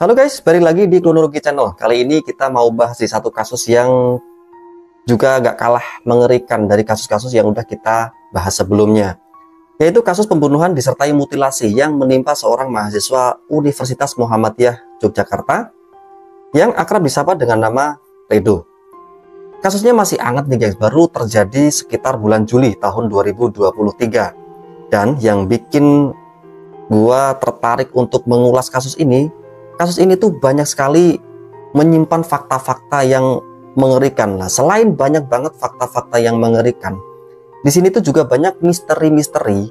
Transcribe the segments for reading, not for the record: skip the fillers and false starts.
Halo guys, balik lagi di Kronologi Channel. Kali ini kita mau bahas di satu kasus yang juga gak kalah mengerikan dari kasus-kasus yang udah kita bahas sebelumnya, yaitu kasus pembunuhan disertai mutilasi yang menimpa seorang mahasiswa Universitas Muhammadiyah Yogyakarta yang akrab disapa dengan nama Redo. Kasusnya masih hangat nih guys, baru terjadi sekitar bulan Juli tahun 2023. Dan yang bikin gua tertarik untuk mengulas kasus ini tuh banyak sekali menyimpan fakta-fakta yang mengerikan. Nah, selain banyak banget fakta-fakta yang mengerikan, di sini tuh juga banyak misteri-misteri,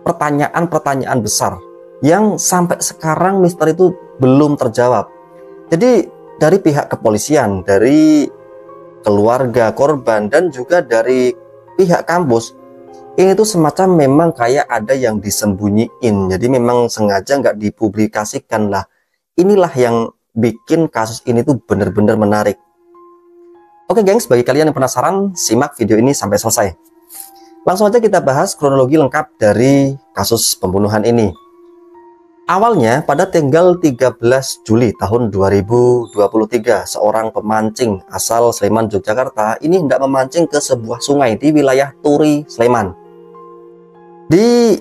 pertanyaan-pertanyaan besar yang sampai sekarang misteri itu belum terjawab. Jadi dari pihak kepolisian, dari keluarga korban, dan juga dari pihak kampus, ini tuh semacam memang kayak ada yang disembunyiin. Jadi memang sengaja nggak dipublikasikan lah. Inilah yang bikin kasus ini tuh bener-bener menarik. Oke gengs, bagi kalian yang penasaran, simak video ini sampai selesai. Langsung aja kita bahas kronologi lengkap dari kasus pembunuhan ini. Awalnya pada tanggal 13 Juli tahun 2023, seorang pemancing asal Sleman, Yogyakarta ini hendak memancing ke sebuah sungai di wilayah Turi, Sleman. Di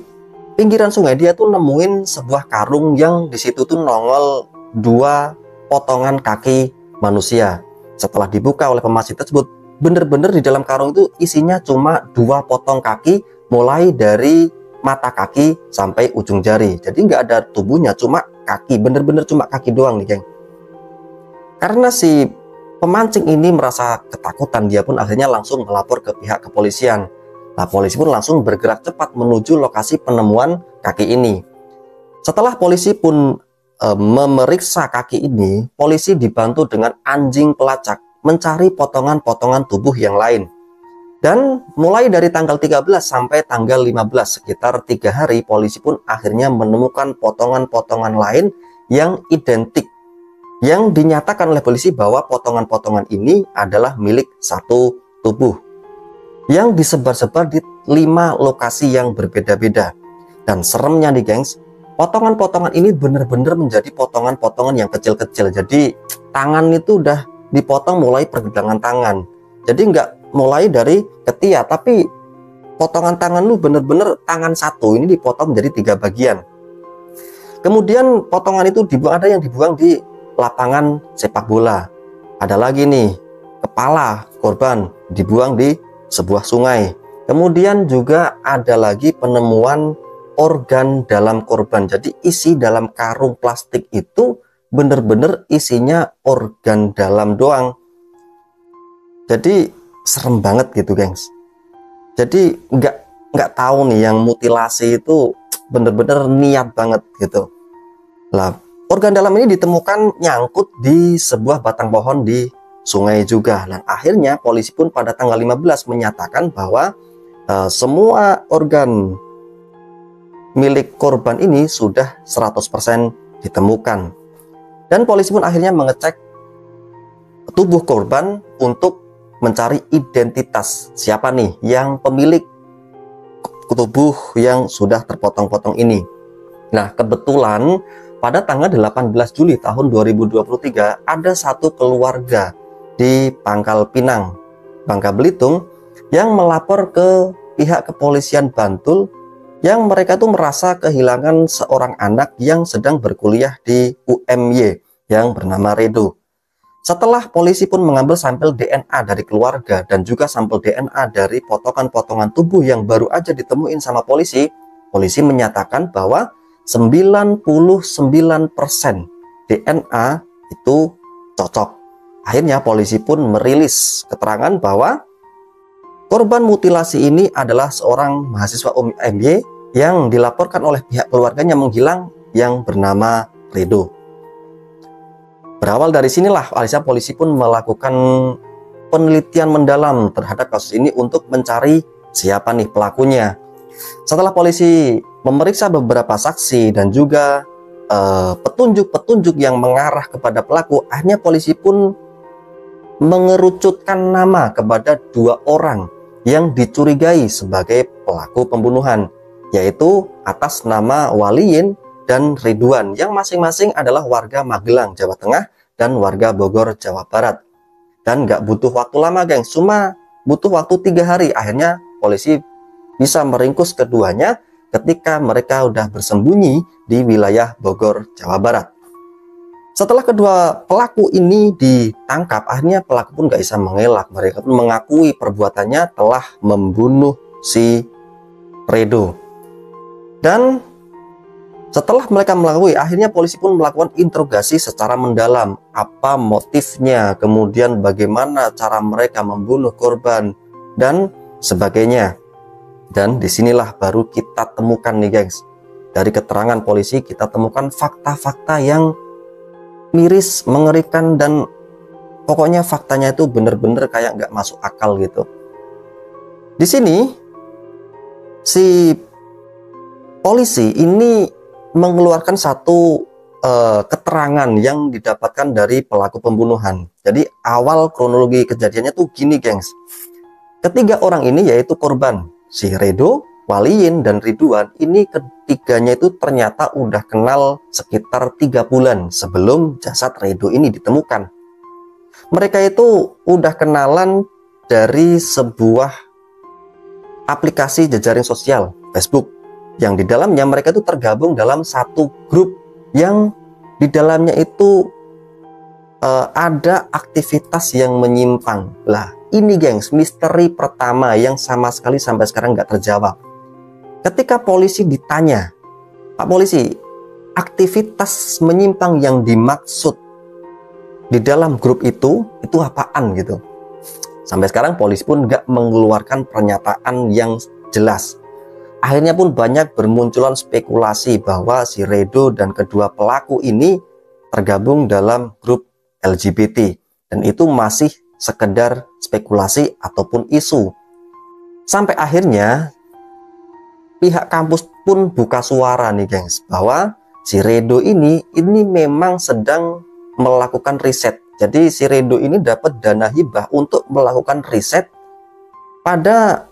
pinggiran sungai dia tuh nemuin sebuah karung yang di situ tuh nongol 2 potongan kaki manusia. Setelah dibuka oleh pemancing tersebut, bener-bener di dalam karung itu isinya cuma 2 potong kaki, mulai dari mata kaki sampai ujung jari. Jadi nggak ada tubuhnya, cuma kaki, bener-bener cuma kaki doang nih geng. Karena si pemancing ini merasa ketakutan, dia pun akhirnya langsung melapor ke pihak kepolisian. Nah, polisi pun langsung bergerak cepat menuju lokasi penemuan kaki ini. Setelah polisi pun memeriksa kaki ini, polisi dibantu dengan anjing pelacak mencari potongan-potongan tubuh yang lain. Dan mulai dari tanggal 13 sampai tanggal 15, sekitar 3 hari, polisi pun akhirnya menemukan potongan-potongan lain yang identik, yang dinyatakan oleh polisi bahwa potongan-potongan ini adalah milik satu tubuh, yang disebar-sebar di 5 lokasi yang berbeda-beda. Dan seremnya nih gengs, potongan-potongan ini benar-benar menjadi potongan-potongan yang kecil-kecil. Jadi tangan itu udah dipotong mulai pergelangan tangan. Jadi nggak mulai dari ketiak, tapi potongan tangan lu bener-bener tangan satu ini dipotong menjadi 3 bagian. Kemudian potongan itu dibuang, ada yang dibuang di lapangan sepak bola. Ada lagi nih, kepala korban dibuang di sebuah sungai. Kemudian juga ada lagi penemuan organ dalam korban. Jadi isi dalam karung plastik itu bener-bener isinya organ dalam doang. Jadi serem banget gitu gengs. Jadi nggak tahu nih, yang mutilasi itu bener-bener niat banget gitu lah. Organ dalam ini ditemukan nyangkut di sebuah batang pohon di sungai juga. Dan akhirnya polisi pun pada tanggal 15 menyatakan bahwa semua organ milik korban ini sudah 100% ditemukan. Dan polisi pun akhirnya mengecek tubuh korban untuk mencari identitas siapa nih yang pemilik tubuh yang sudah terpotong-potong ini. Nah, kebetulan pada tanggal 18 Juli tahun 2023 ada satu keluarga di Pangkal Pinang, Bangka Belitung, yang melapor ke pihak kepolisian Bantul, yang mereka tuh merasa kehilangan seorang anak yang sedang berkuliah di UMY yang bernama Redo. Setelah polisi pun mengambil sampel DNA dari keluarga dan juga sampel DNA dari potongan-potongan tubuh yang baru aja ditemuin sama polisi, polisi menyatakan bahwa 99% DNA itu cocok. Akhirnya polisi pun merilis keterangan bahwa korban mutilasi ini adalah seorang mahasiswa UMY yang dilaporkan oleh pihak keluarganya menghilang yang bernama Redo. Berawal dari sinilah Alisa polisi pun melakukan penelitian mendalam terhadap kasus ini untuk mencari siapa nih pelakunya. Setelah polisi memeriksa beberapa saksi dan juga petunjuk-petunjuk yang mengarah kepada pelaku, akhirnya polisi pun mengerucutkan nama kepada 2 orang yang dicurigai sebagai pelaku pembunuhan, yaitu atas nama Waliyin dan Ridwan yang masing-masing adalah warga Magelang, Jawa Tengah dan warga Bogor, Jawa Barat. Dan nggak butuh waktu lama, gengs, cuma butuh waktu 3 hari. Akhirnya polisi bisa meringkus keduanya ketika mereka udah bersembunyi di wilayah Bogor, Jawa Barat. Setelah kedua pelaku ini ditangkap, akhirnya pelaku pun gak bisa mengelak. Mereka pun mengakui perbuatannya telah membunuh si Redo. Dan setelah mereka mengakui, akhirnya polisi pun melakukan interogasi secara mendalam. Apa motifnya, kemudian bagaimana cara mereka membunuh korban, dan sebagainya. Dan disinilah baru kita temukan nih, gengs. Dari keterangan polisi kita temukan fakta-fakta yang miris, mengerikan, dan pokoknya faktanya itu bener-bener kayak nggak masuk akal gitu. Di sini si polisi ini mengeluarkan satu keterangan yang didapatkan dari pelaku pembunuhan. Jadi awal kronologi kejadiannya tuh gini, gengs. Ketiga orang ini yaitu korban, si Redo, Waliyin, dan Ridwan, ini ketiganya itu ternyata udah kenal sekitar 3 bulan sebelum jasad Redo ini ditemukan. Mereka itu udah kenalan dari sebuah aplikasi jejaring sosial Facebook, yang di dalamnya mereka itu tergabung dalam satu grup yang di dalamnya itu ada aktivitas yang menyimpang. Lah, ini, gengs, misteri pertama yang sama sekali sampai sekarang nggak terjawab. Ketika polisi ditanya, Pak Polisi, aktivitas menyimpang yang dimaksud di dalam grup itu apaan gitu? Sampai sekarang polisi pun nggak mengeluarkan pernyataan yang jelas. Akhirnya pun banyak bermunculan spekulasi bahwa si Redo dan kedua pelaku ini tergabung dalam grup LGBT, dan itu masih sekedar spekulasi ataupun isu. Sampai akhirnya pihak kampus pun buka suara nih, gengs, bahwa si Redo ini memang sedang melakukan riset. Jadi si Redo ini dapat dana hibah untuk melakukan riset pada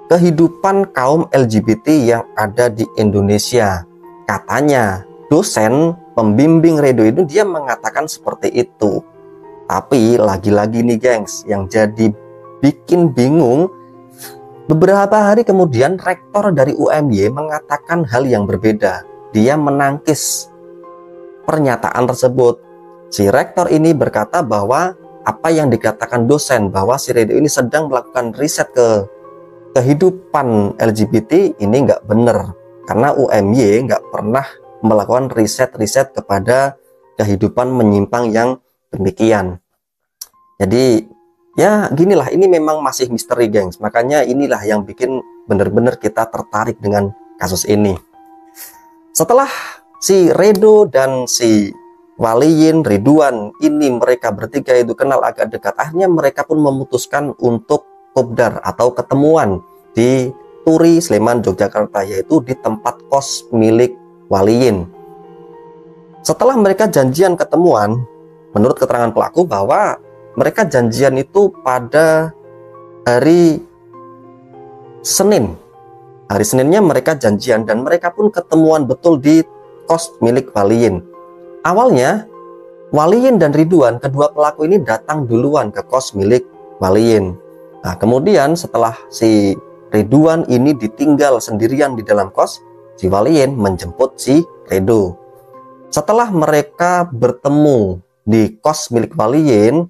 kehidupan kaum LGBT yang ada di Indonesia. Katanya dosen pembimbing Redo itu dia mengatakan seperti itu. Tapi lagi-lagi nih, gengs, yang jadi bikin bingung, beberapa hari kemudian rektor dari UMY mengatakan hal yang berbeda. Dia menangkis pernyataan tersebut. Si rektor ini berkata bahwa apa yang dikatakan dosen bahwa si Redo ini sedang melakukan riset ke kehidupan LGBT ini nggak benar, karena UMY nggak pernah melakukan riset-riset kepada kehidupan menyimpang yang demikian. Jadi ya ginilah, ini memang masih misteri, gengs. Makanya inilah yang bikin benar-benar kita tertarik dengan kasus ini. Setelah si Redo dan si Waliyin, Ridwan ini mereka bertiga itu kenal agak dekat, akhirnya mereka pun memutuskan untuk kopdar atau ketemuan di Turi, Sleman, Yogyakarta, yaitu di tempat kos milik Waliyin. Setelah mereka janjian ketemuan, menurut keterangan pelaku bahwa mereka janjian itu pada hari Senin. Hari Seninnya mereka janjian dan mereka pun ketemuan betul di kos milik Waliyin. Awalnya Waliyin dan Ridwan, kedua pelaku ini datang duluan ke kos milik Waliyin. Nah, kemudian setelah si Ridwan ini ditinggal sendirian di dalam kos, si Waliyin menjemput si Redo. Setelah mereka bertemu di kos milik Waliyin,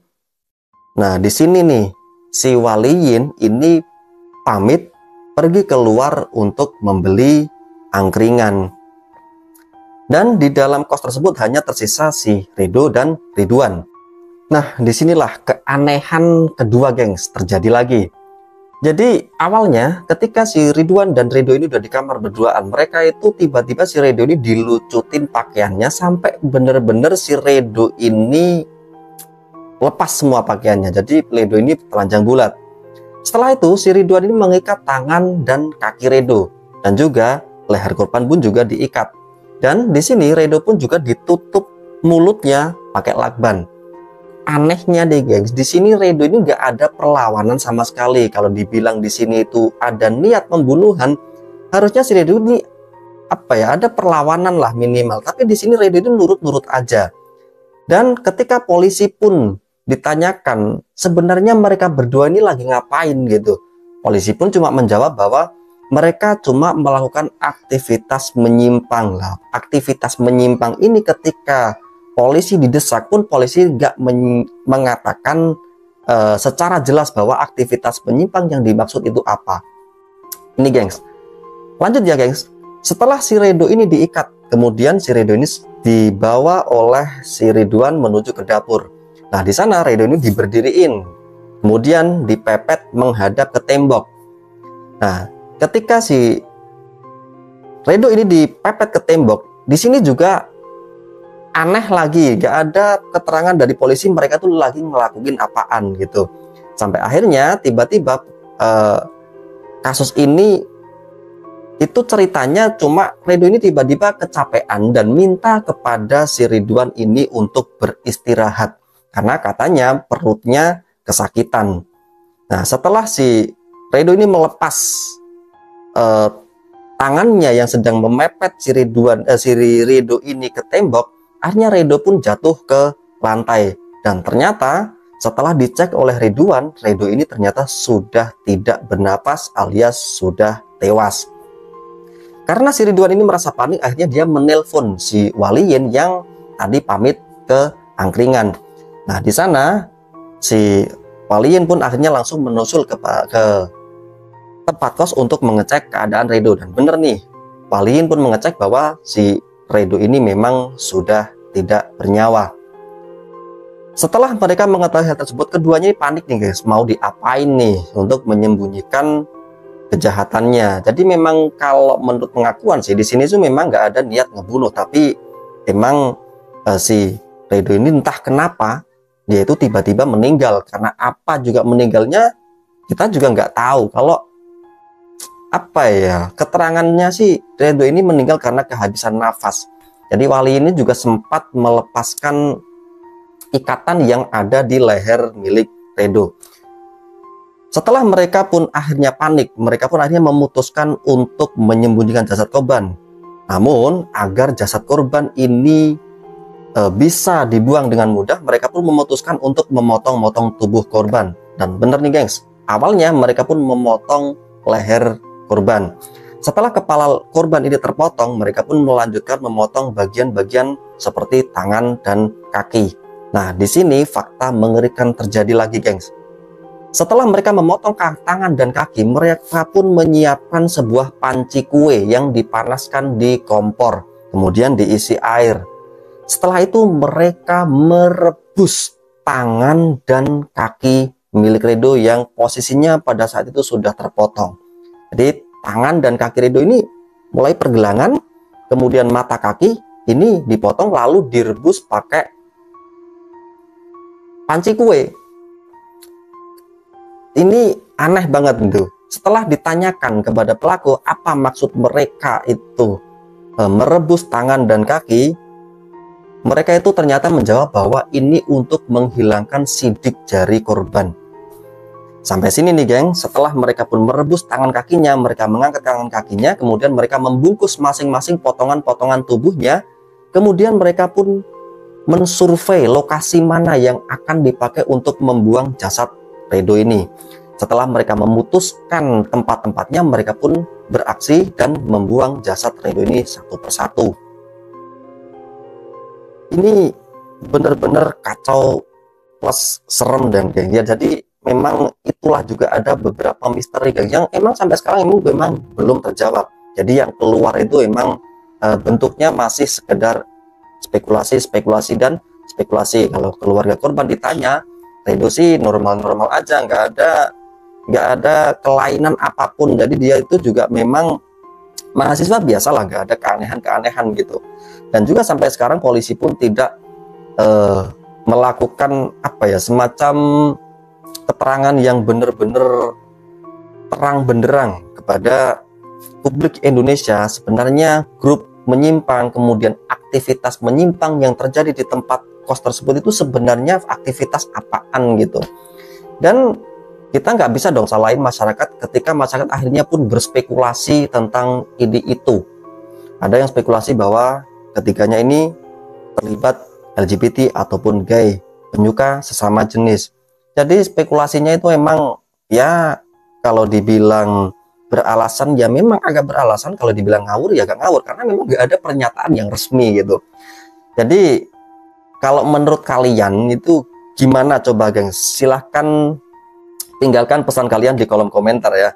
nah di sini nih si Waliyin ini pamit pergi keluar untuk membeli angkringan. Dan di dalam kos tersebut hanya tersisa si Redo dan Ridwan. Nah, disinilah keanehan kedua, gengs, terjadi lagi. Jadi awalnya ketika si Ridwan dan Redo ini udah di kamar berduaan, mereka itu tiba-tiba si Redo ini dilucutin pakaiannya sampai bener-bener si Redo ini lepas semua pakaiannya. Jadi Redo ini telanjang bulat. Setelah itu si Ridwan ini mengikat tangan dan kaki Redo, dan juga leher korban pun juga diikat. Dan di sini Redo pun juga ditutup mulutnya pakai lakban. Anehnya deh, gengs, di sini Redo ini nggak ada perlawanan sama sekali. Kalau dibilang di sini itu ada niat pembunuhan, harusnya si Redo ini apa ya, ada perlawanan lah minimal. Tapi di sini Redo itu nurut-nurut aja. Dan ketika polisi pun ditanyakan sebenarnya mereka berdua ini lagi ngapain gitu, polisi pun cuma menjawab bahwa mereka cuma melakukan aktivitas menyimpang lah. Aktivitas menyimpang ini ketika polisi didesak pun polisi nggak mengatakan secara jelas bahwa aktivitas menyimpang yang dimaksud itu apa. Ini gengs, lanjut ya gengs. Setelah si Redo ini diikat, kemudian si Redo ini dibawa oleh si Ridwan menuju ke dapur. Nah di sana Redo ini diberdiriin, kemudian dipepet menghadap ke tembok. Nah ketika si Redo ini dipepet ke tembok, di sini juga aneh lagi, gak ada keterangan dari polisi mereka tuh lagi ngelakuin apaan gitu. Sampai akhirnya tiba-tiba kasus ini itu ceritanya cuma Redo ini tiba-tiba kecapean dan minta kepada si Ridwan ini untuk beristirahat karena katanya perutnya kesakitan. Nah setelah si Redo ini melepas tangannya yang sedang memepet si Redo ini ke tembok, akhirnya Redo pun jatuh ke lantai. Dan ternyata setelah dicek oleh Ridwan, Redo ini ternyata sudah tidak bernapas alias sudah tewas. Karena si Ridwan ini merasa panik, akhirnya dia menelpon si Waliyin yang tadi pamit ke angkringan. Nah di sana si Waliyin pun akhirnya langsung menusul ke tempat kos untuk mengecek keadaan Redo. Dan bener nih, Waliyin pun mengecek bahwa si Redo ini memang sudah tidak bernyawa. Setelah mereka mengetahui hal tersebut, keduanya panik nih guys, mau diapain nih untuk menyembunyikan kejahatannya. Jadi memang kalau menurut pengakuan sih di sini tuh memang nggak ada niat ngebunuh, tapi emang si Redo ini entah kenapa dia itu tiba-tiba meninggal. Karena apa juga meninggalnya kita juga nggak tahu. Kalau apa ya keterangannya sih, Redo ini meninggal karena kehabisan nafas. Jadi Wali ini juga sempat melepaskan ikatan yang ada di leher milik Redo. Setelah mereka pun akhirnya panik, mereka pun akhirnya memutuskan untuk menyembunyikan jasad korban. Namun agar jasad korban ini bisa dibuang dengan mudah, mereka pun memutuskan untuk memotong-motong tubuh korban. Dan bener nih gengs, awalnya mereka pun memotong leher korban. Setelah kepala korban ini terpotong, mereka pun melanjutkan memotong bagian-bagian seperti tangan dan kaki. Nah di sini fakta mengerikan terjadi lagi gengs. Setelah mereka memotong tangan dan kaki, mereka pun menyiapkan sebuah panci kue yang dipanaskan di kompor, kemudian diisi air. Setelah itu mereka merebus tangan dan kaki milik Redo yang posisinya pada saat itu sudah terpotong. Jadi tangan dan kaki Redo ini mulai pergelangan, kemudian mata kaki ini dipotong lalu direbus pakai panci kue. Ini aneh banget tuh. Setelah ditanyakan kepada pelaku apa maksud mereka itu merebus tangan dan kaki, mereka itu ternyata menjawab bahwa ini untuk menghilangkan sidik jari korban. Sampai sini nih geng, setelah mereka pun merebus tangan kakinya, mereka mengangkat tangan kakinya, kemudian mereka membungkus masing-masing potongan-potongan tubuhnya, kemudian mereka pun mensurvei lokasi mana yang akan dipakai untuk membuang jasad Redo ini. Setelah mereka memutuskan tempat-tempatnya, mereka pun beraksi dan membuang jasad Redo ini satu persatu. Ini benar-benar kacau plus serem dan geng ya. Jadi memang itulah juga ada beberapa misteri geng yang emang sampai sekarang memang belum terjawab. Jadi yang keluar itu emang bentuknya masih sekedar spekulasi dan spekulasi. Kalau keluarga korban ditanya, Redo sih normal-normal aja, nggak ada kelainan apapun. Jadi dia itu juga memang mahasiswa biasa lah, nggak ada keanehan-keanehan gitu. Dan juga sampai sekarang polisi pun tidak melakukan apa ya, semacam keterangan yang benar-benar terang benderang kepada publik Indonesia sebenarnya grup menyimpang, kemudian aktivitas menyimpang yang terjadi di tempat kos tersebut itu sebenarnya aktivitas apaan gitu. Dan kita nggak bisa dong salahin masyarakat ketika masyarakat akhirnya pun berspekulasi tentang ini itu. Ada yang spekulasi bahwa ketiganya ini terlibat LGBT ataupun gay, penyuka sesama jenis. Jadi spekulasinya itu emang ya kalau dibilang beralasan ya memang agak beralasan, kalau dibilang ngawur ya agak ngawur karena memang nggak ada pernyataan yang resmi gitu. Jadi kalau menurut kalian itu gimana coba gengs? Silahkan tinggalkan pesan kalian di kolom komentar ya.